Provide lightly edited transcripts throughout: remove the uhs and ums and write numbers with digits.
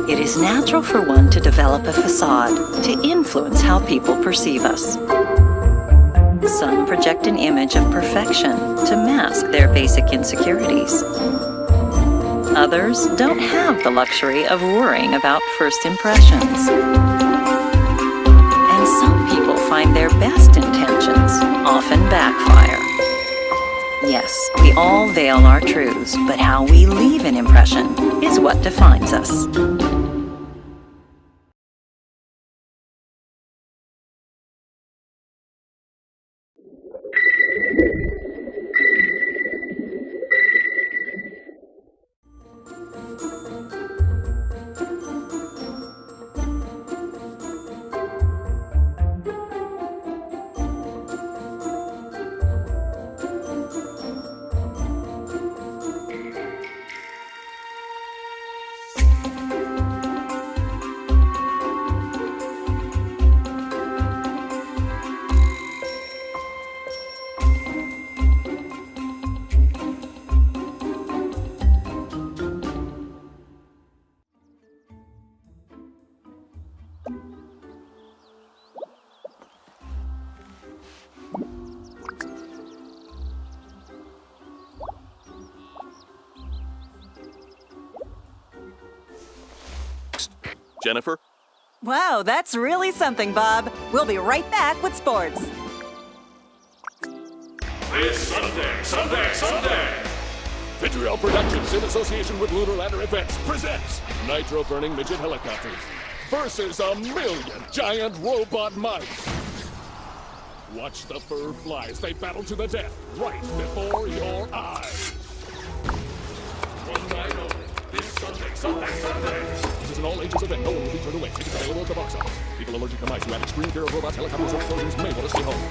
It is natural for one to develop a facade to influence how people perceive us. Some project an image of perfection to mask their basic insecurities. Others don't have the luxury of worrying about first impressions. And some people find their best intentions often backfire. Yes, we all veil our truths, but how we leave an impression is what defines us. Jennifer? Wow, that's really something, Bob. We'll be right back with sports. This Sunday! Vitriol Productions, in association with Lunar Lander Events, presents nitro-burning midget helicopters versus 1,000,000 giant robot mice. Watch the fur flies. They battle to the death right before your eyes. One night only. This Sunday! This is an all-ages event. No one will be turned away. Tickets available at the box office. People allergic to mice who have extreme fear of robots, helicopters, or explosions may want to stay home.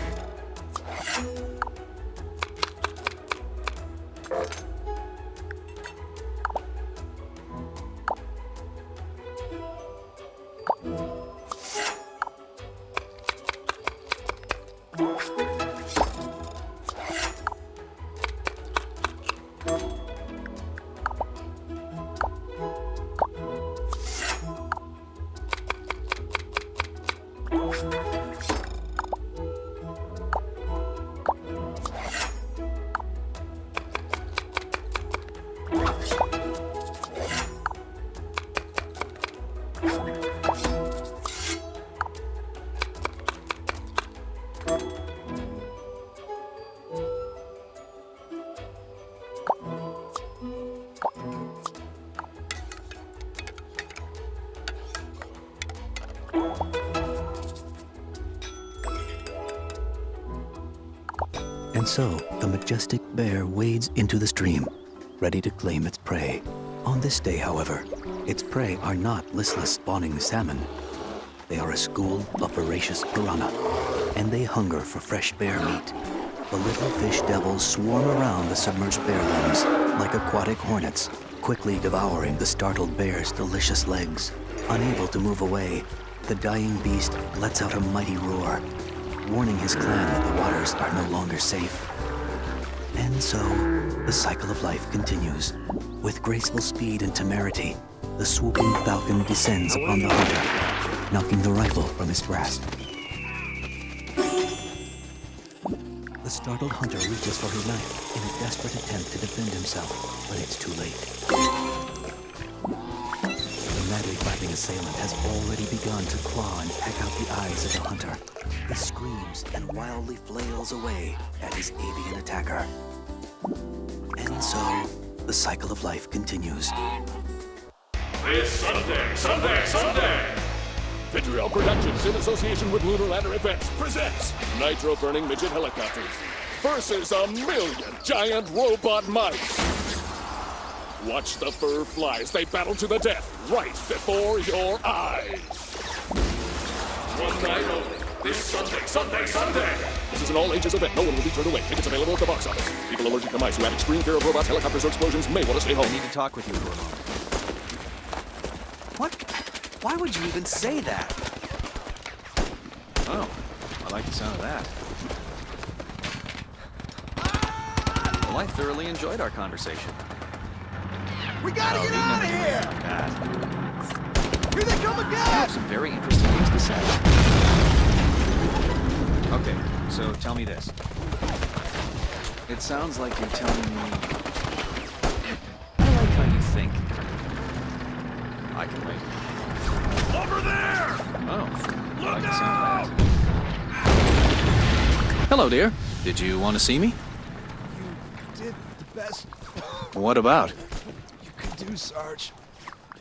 And so, the majestic bear wades into the stream, ready to claim its prey. On this day, however, its prey are not listless spawning salmon. They are a school of voracious piranha, and they hunger for fresh bear meat. The little fish devils swarm around the submerged bear limbs like aquatic hornets, quickly devouring the startled bear's delicious legs. Unable to move away, the dying beast lets out a mighty roar, warning his clan that the waters are no longer safe. And so, the cycle of life continues. With graceful speed and temerity, the swooping falcon descends upon the hunter, knocking the rifle from his grasp. The startled hunter reaches for his knife in a desperate attempt to defend himself, but it's too late. The madly flapping assailant has already begun to claw and peck out the eyes of the hunter. He screams and wildly flails away at his avian attacker. And so, the cycle of life continues. This Sunday! Vitriol Productions, in association with Lunar Lander Events, presents nitro-burning midget helicopters versus 1,000,000 giant robot mice. Watch the fur flies. They battle to the death right before your eyes. One night only. This Sunday! This is an all-ages event. No one will be turned away. Tickets available at the box office. People allergic to mice who have extreme fear of robots, helicopters, or explosions may want to stay home. I need to talk with you for a moment. What? Why would you even say that? Oh, I like the sound of that. Well, I thoroughly enjoyed our conversation. We gotta get out of here! You have some very interesting things to say. Okay, so tell me this. It sounds like you're telling me... I like how you think. I can wait. Over there! Oh, I like the sound of that. Hello, dear. Did you want to see me? You did the best What about? you could do, Sarge.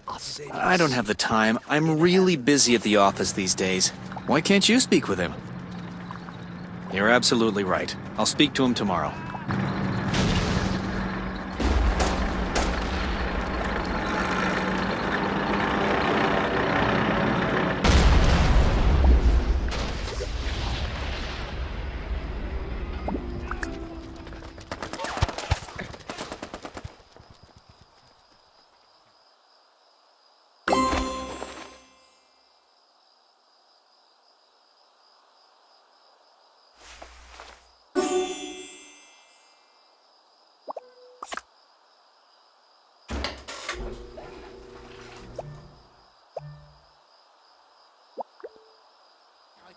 I'll save you. I don't have the time. I'm really busy at the office these days. Why can't you speak with him? You're absolutely right. I'll speak to him tomorrow.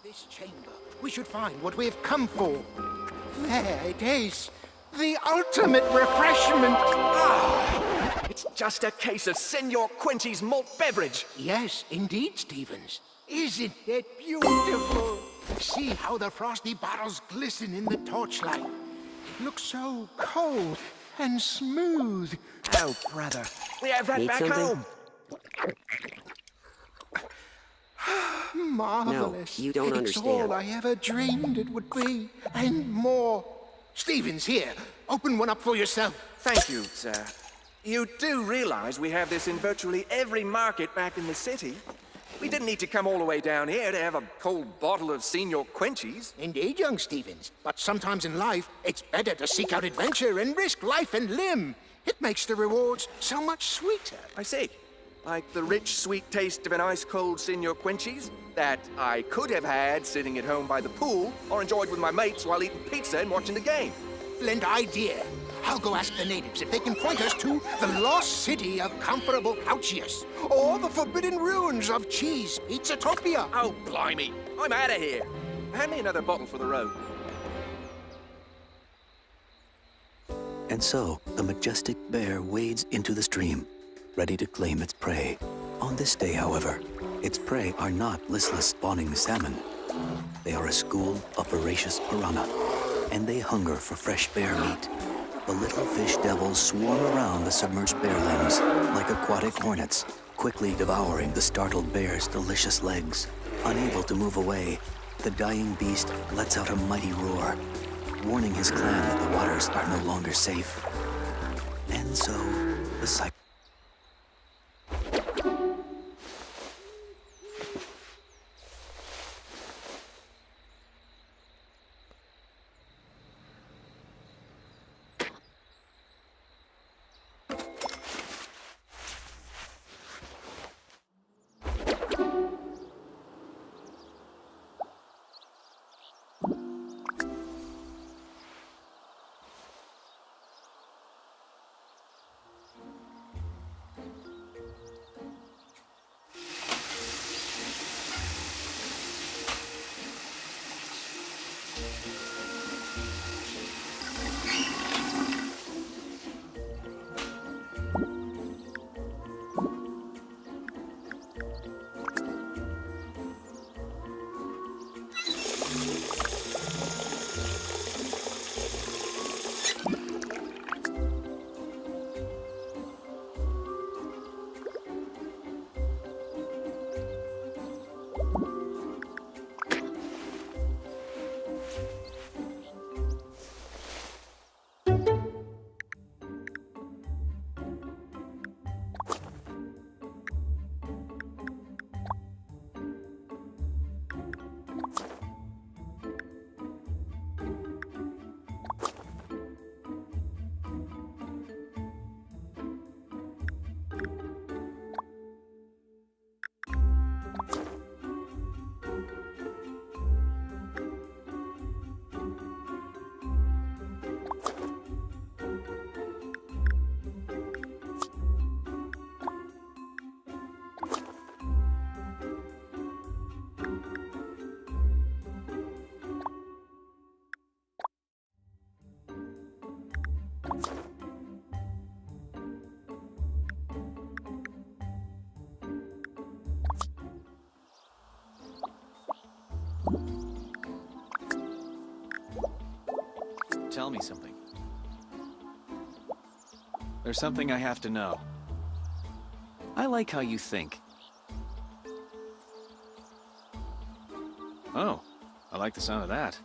This chamber, we should find what we have come for. There it is. The ultimate refreshment. It's just a case of Senor Quenty's malt beverage. Yes, indeed, Stevens. Isn't it beautiful? See how the frosty bottles glisten in the torchlight. It looks so cold and smooth. Oh, brother. We have that back home. Marvelous. No, you don't it's understand. all I ever dreamed it would be, and more. Stevens, here. Open one up for yourself. Thank you, sir. You do realize we have this in virtually every market back in the city? We didn't need to come all the way down here to have a cold bottle of Senor Quenty's. Indeed, young Stevens. But sometimes in life, it's better to seek out adventure and risk life and limb. It makes the rewards so much sweeter. I see. Like the rich, sweet taste of an ice-cold Senor Quenty's that I could have had sitting at home by the pool or enjoyed with my mates while eating pizza and watching the game. Excellent idea. I'll go ask the natives if they can point us to the lost city of comfortable Pouchius or the forbidden ruins of Cheese Pizzatopia. Oh, blimey. I'm out of here. Hand me another bottle for the road. And so, the majestic bear wades into the stream, ready to claim its prey. On this day, however, its prey are not listless spawning salmon. They are a school of voracious piranha, and they hunger for fresh bear meat. The little fish devils swarm around the submerged bear limbs like aquatic hornets, quickly devouring the startled bear's delicious legs. Unable to move away, the dying beast lets out a mighty roar, warning his clan that the waters are no longer safe. And so, the cycle. tell me something. There's something I have to know. I like how you think. Oh, I like the sound of that.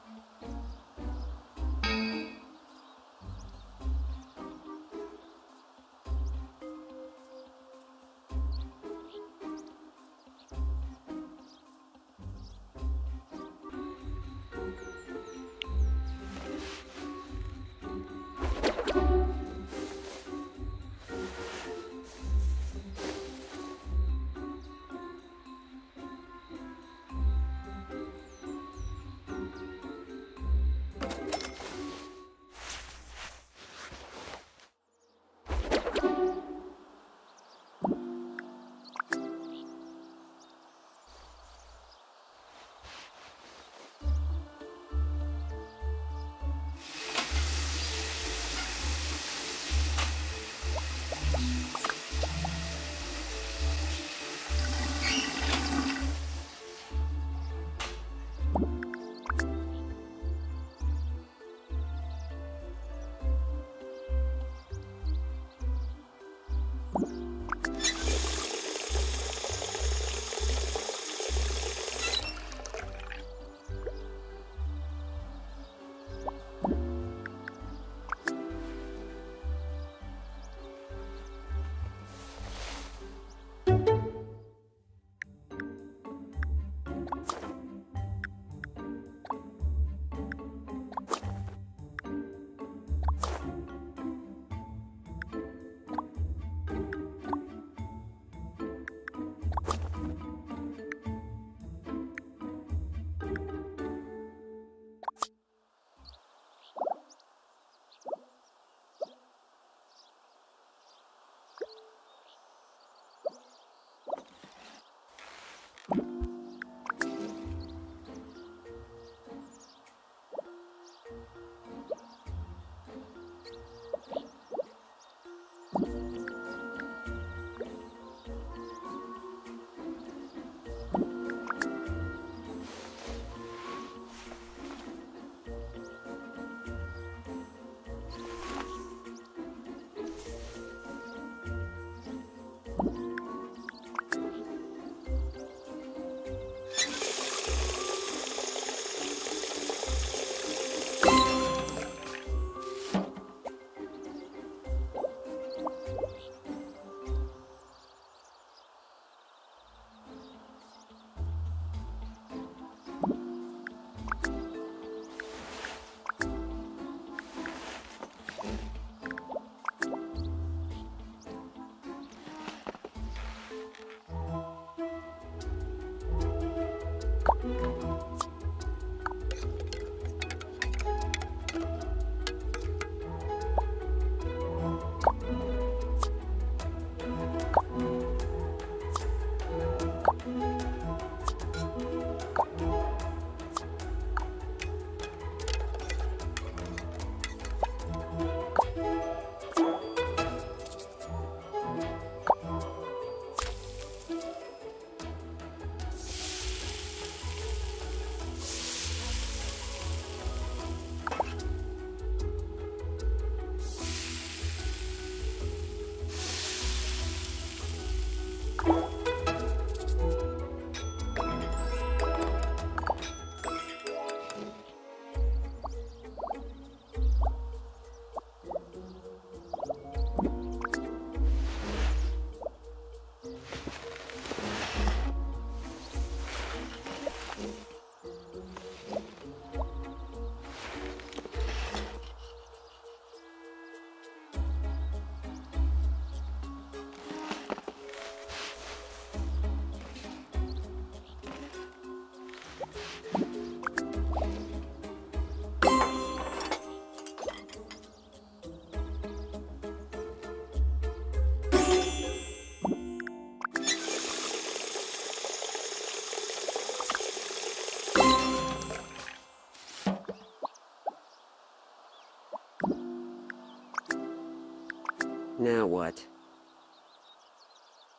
Now what?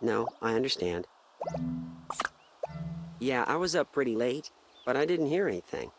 No, I understand. Yeah, I was up pretty late, but I didn't hear anything.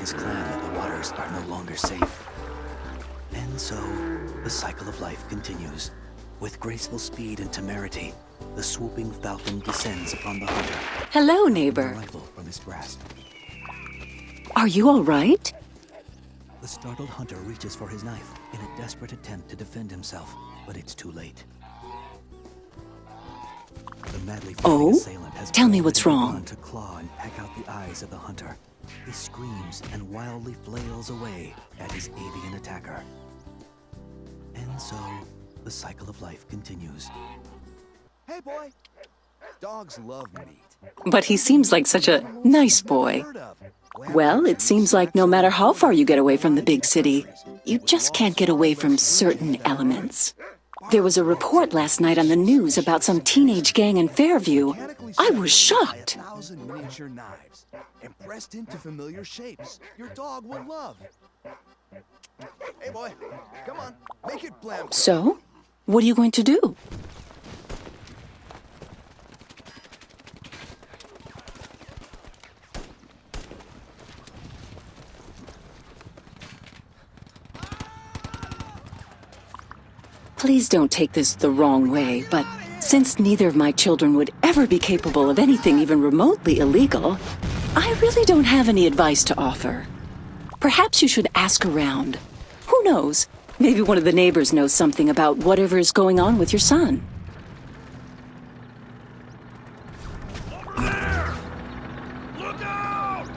his clan that the waters are no longer safe. And so, the cycle of life continues. With graceful speed and temerity, the swooping falcon descends upon the hunter. Hello, A neighbor. rifle from his grasp. Are you all right? The startled hunter reaches for his knife in a desperate attempt to defend himself, but it's too late. The madly fighting assailant has Tell me pulled what's the gun wrong. to claw and peck out the eyes of the hunter. He screams and wildly flails away at his avian attacker. And so, the cycle of life continues. Hey, boy. Dogs love meat. But he seems like such a nice boy. Well, it seems like no matter how far you get away from the big city, you just can't get away from certain elements. There was a report last night on the news about some teenage gang in Fairview. I was shocked. 1,000 miniature knives and pressed into familiar shapes your dog will love. Hey, boy. Come on. Make it blam. So, what are you going to do? Please don't take this the wrong way, but since neither of my children would ever be capable of anything even remotely illegal, I really don't have any advice to offer. Perhaps you should ask around. Who knows? Maybe one of the neighbors knows something about whatever is going on with your son. Over there! Look out!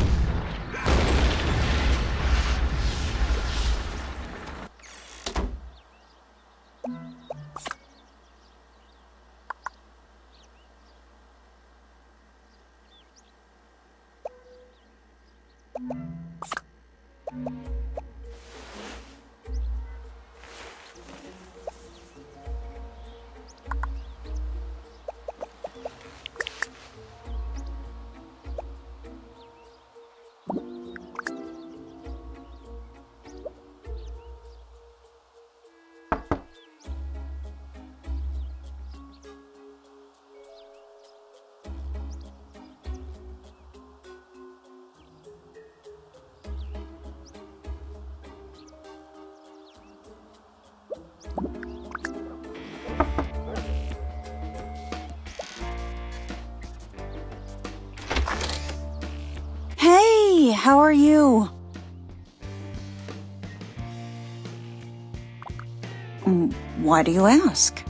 Hey, how are you? Why do you ask?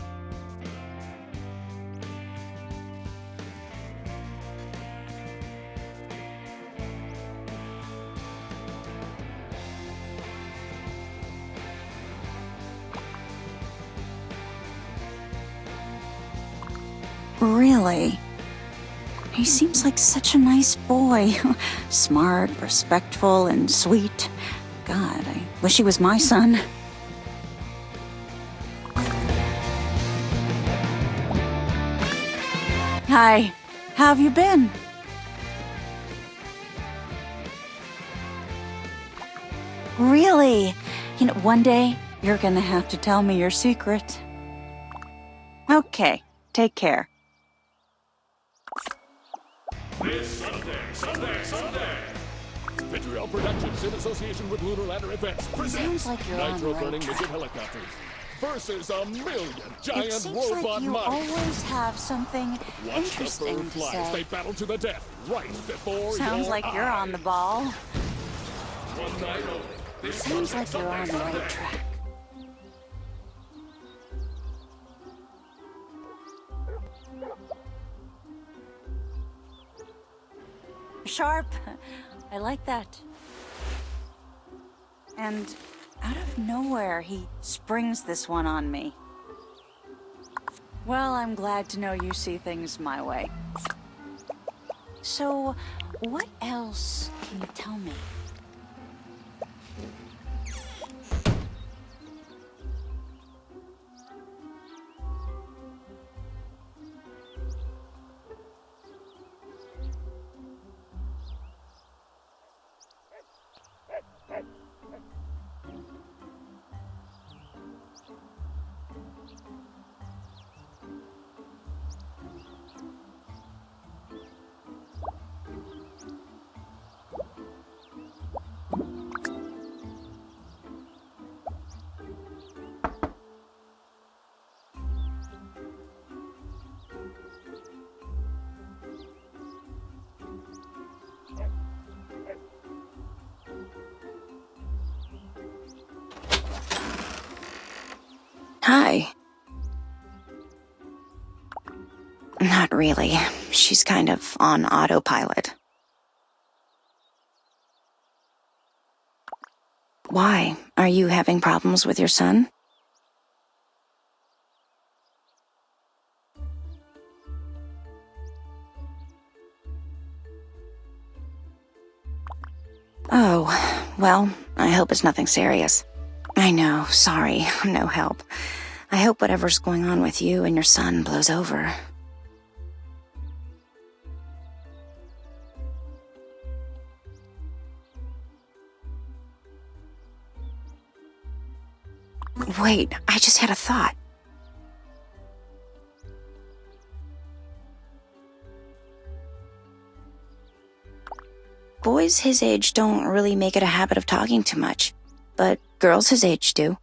Really? He seems like such a nice boy. Smart, respectful, and sweet. God, I wish he was my son. Hi, how have you been? Really? You know, one day, you're gonna have to tell me your secret. Okay, take care. This Sunday! Vitriol Productions, in association with Lunar Ladder Events, presents Sounds like you're on the right nitro-burning track. midget helicopters versus a million It giant seems robot like you mice. always have something Watch the interesting bird to fly as they say. battle to the death right before Sounds your like you're on the eyes. ball. One night only. This Seems Sunday, like you're on the Sunday. right track. Sharp. I like that. And out of nowhere, he springs this one on me. Well, I'm glad to know you see things my way. So, what else can you tell me? Hi. Not really. She's kind of on autopilot. Why? Are you having problems with your son? Oh, well, I hope it's nothing serious. I know, sorry, I'm no help. I hope whatever's going on with you and your son blows over. Wait, I just had a thought. Boys his age don't really make it a habit of talking too much, but girls his age do.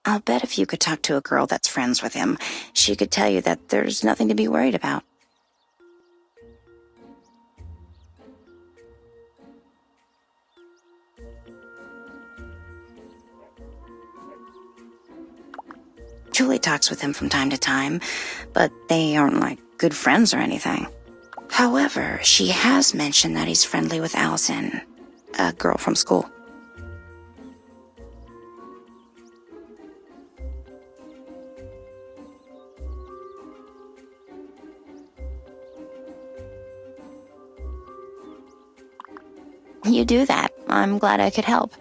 I'll bet if you could talk to a girl that's friends with him, she could tell you that there's nothing to be worried about. Julie talks with him from time to time, but they aren't like good friends or anything. However, she has mentioned that he's friendly with Allison, a girl from school. You do that. I'm glad I could help.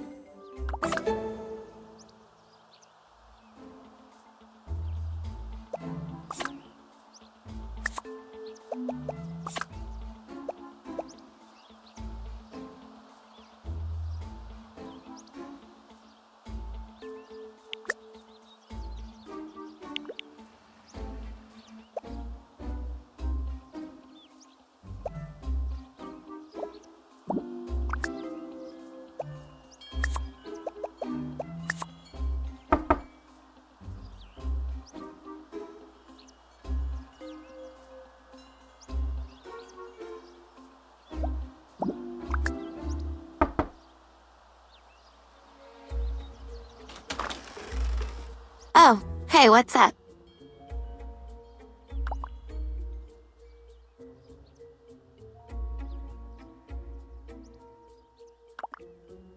Oh, hey, what's up?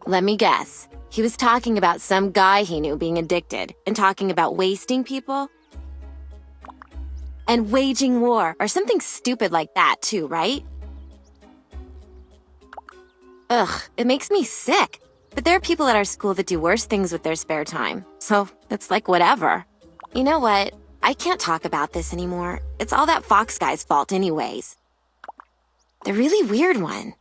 Let me guess. He was talking about some guy he knew being addicted and talking about wasting people? And waging war, or something stupid like that too, right? Ugh, it makes me sick. But there are people at our school that do worse things with their spare time. So it's like whatever. You know what? I can't talk about this anymore. It's all that Fox guy's fault anyways. The really weird one.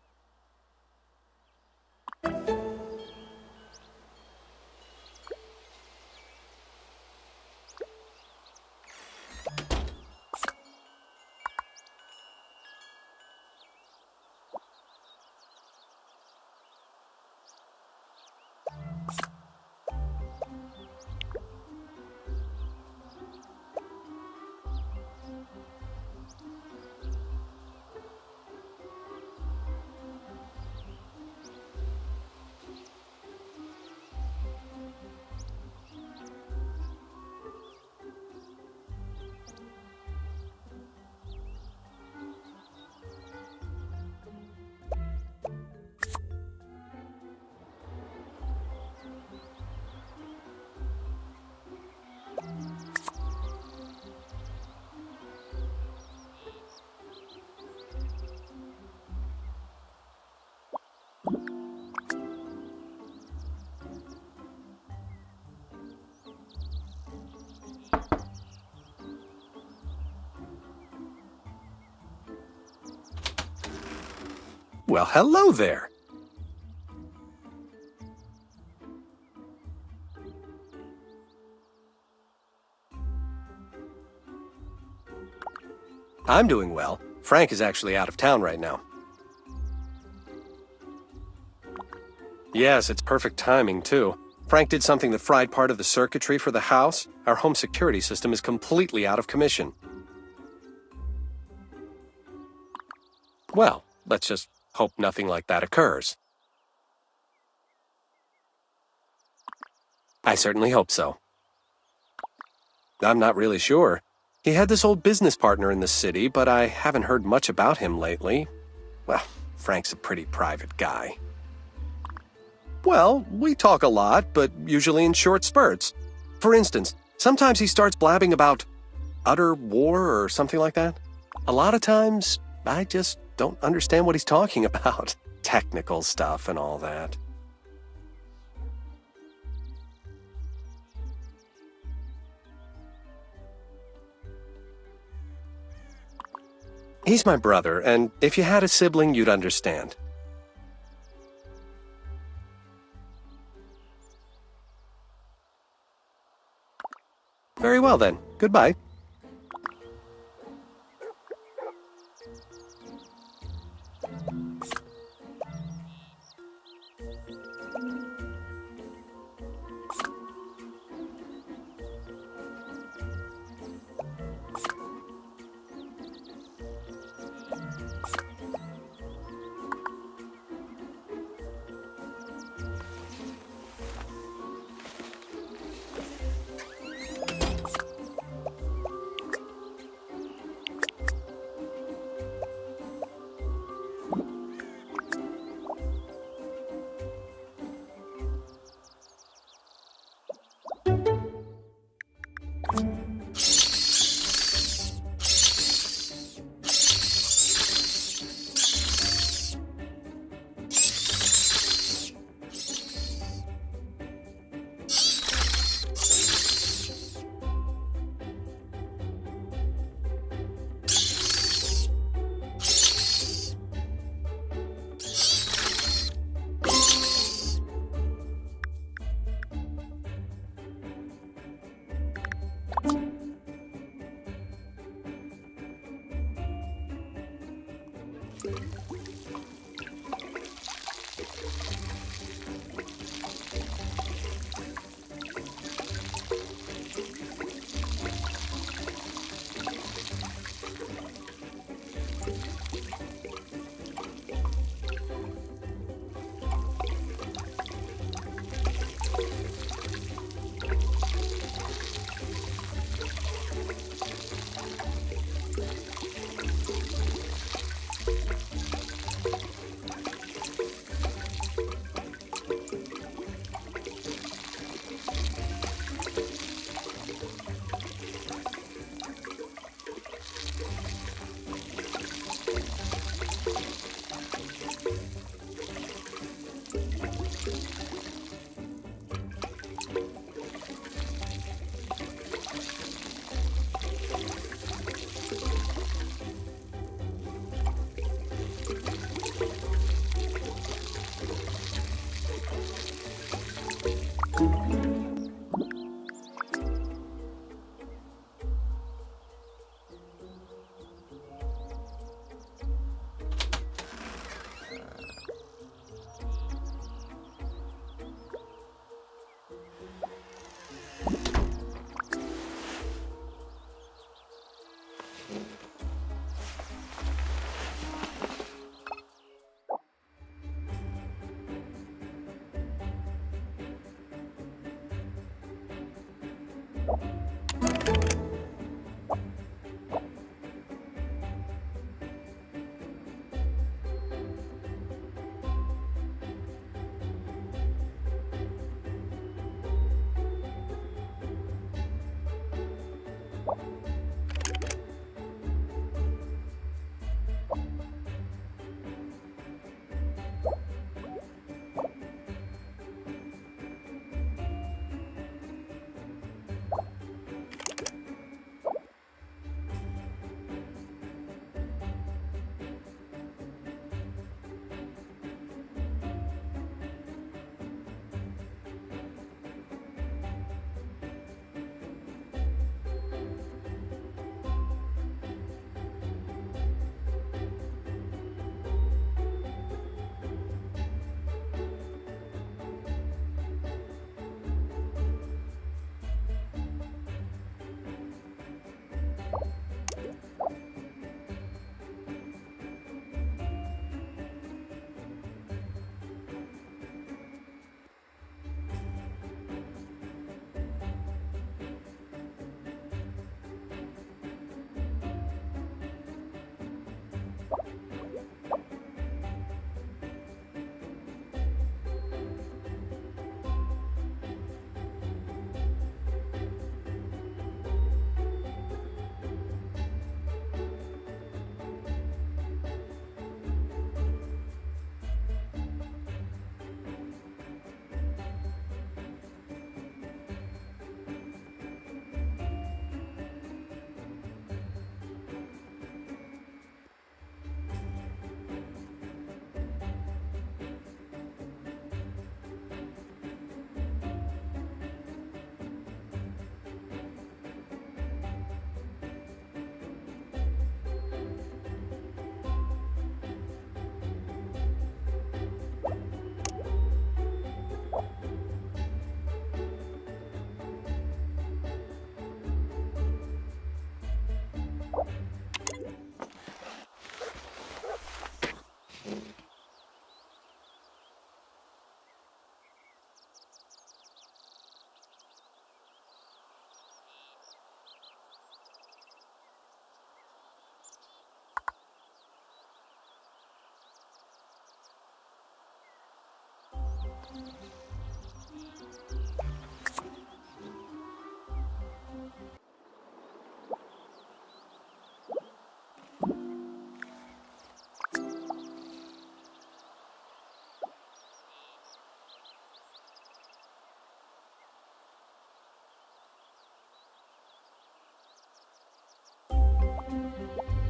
Well, hello there. I'm doing well. Frank is actually out of town right now. Yes, it's perfect timing, too. Frank did something that fried part of the circuitry for the house. Our home security system is completely out of commission. Well, let's just hope nothing like that occurs. I certainly hope so. I'm not really sure. He had this old business partner in the city, but I haven't heard much about him lately. Well, Frank's a pretty private guy. Well, we talk a lot, but usually in short spurts. For instance, sometimes he starts blabbing about utter war or something like that. A lot of times, I just don't understand what he's talking about. Technical stuff and all that. He's my brother, and if you had a sibling, you'd understand. Very well then. Goodbye.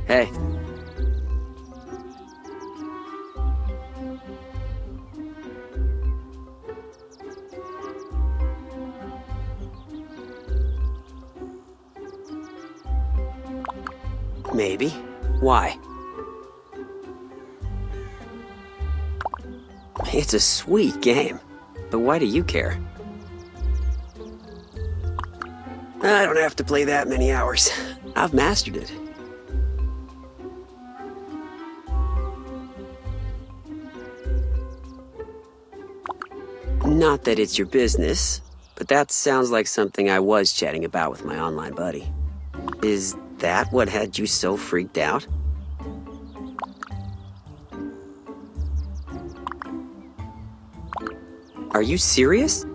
Hey. Maybe. Why? It's a sweet game, but why do you care? I don't have to play that many hours. I've mastered it. Not that it's your business, but that sounds like something I was chatting about with my online buddy. Is that what had you so freaked out? Are you serious?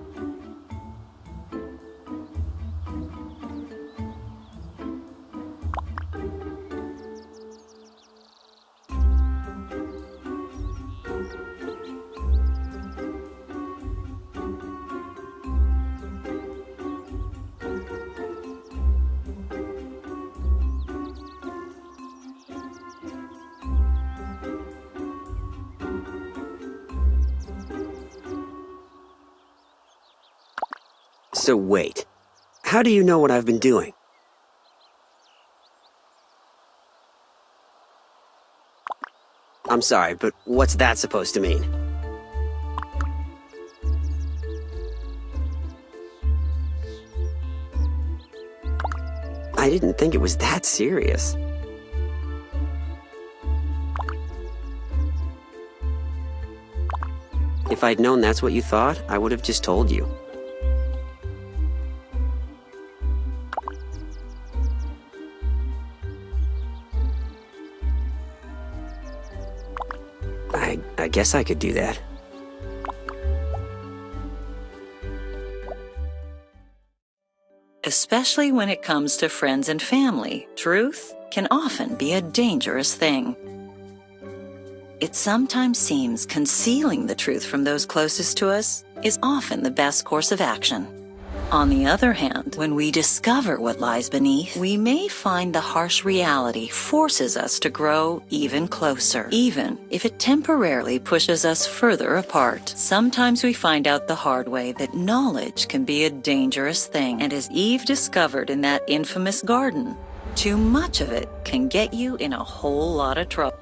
So wait, how do you know what I've been doing? I'm sorry, but what's that supposed to mean? I didn't think it was that serious. If I'd known that's what you thought, I would have just told you. I guess I could do that. Especially when it comes to friends and family, truth can often be a dangerous thing. It sometimes seems concealing the truth from those closest to us is often the best course of action. On the other hand, when we discover what lies beneath, we may find the harsh reality forces us to grow even closer, even if it temporarily pushes us further apart. Sometimes we find out the hard way that knowledge can be a dangerous thing, and as Eve discovered in that infamous garden, too much of it can get you in a whole lot of trouble.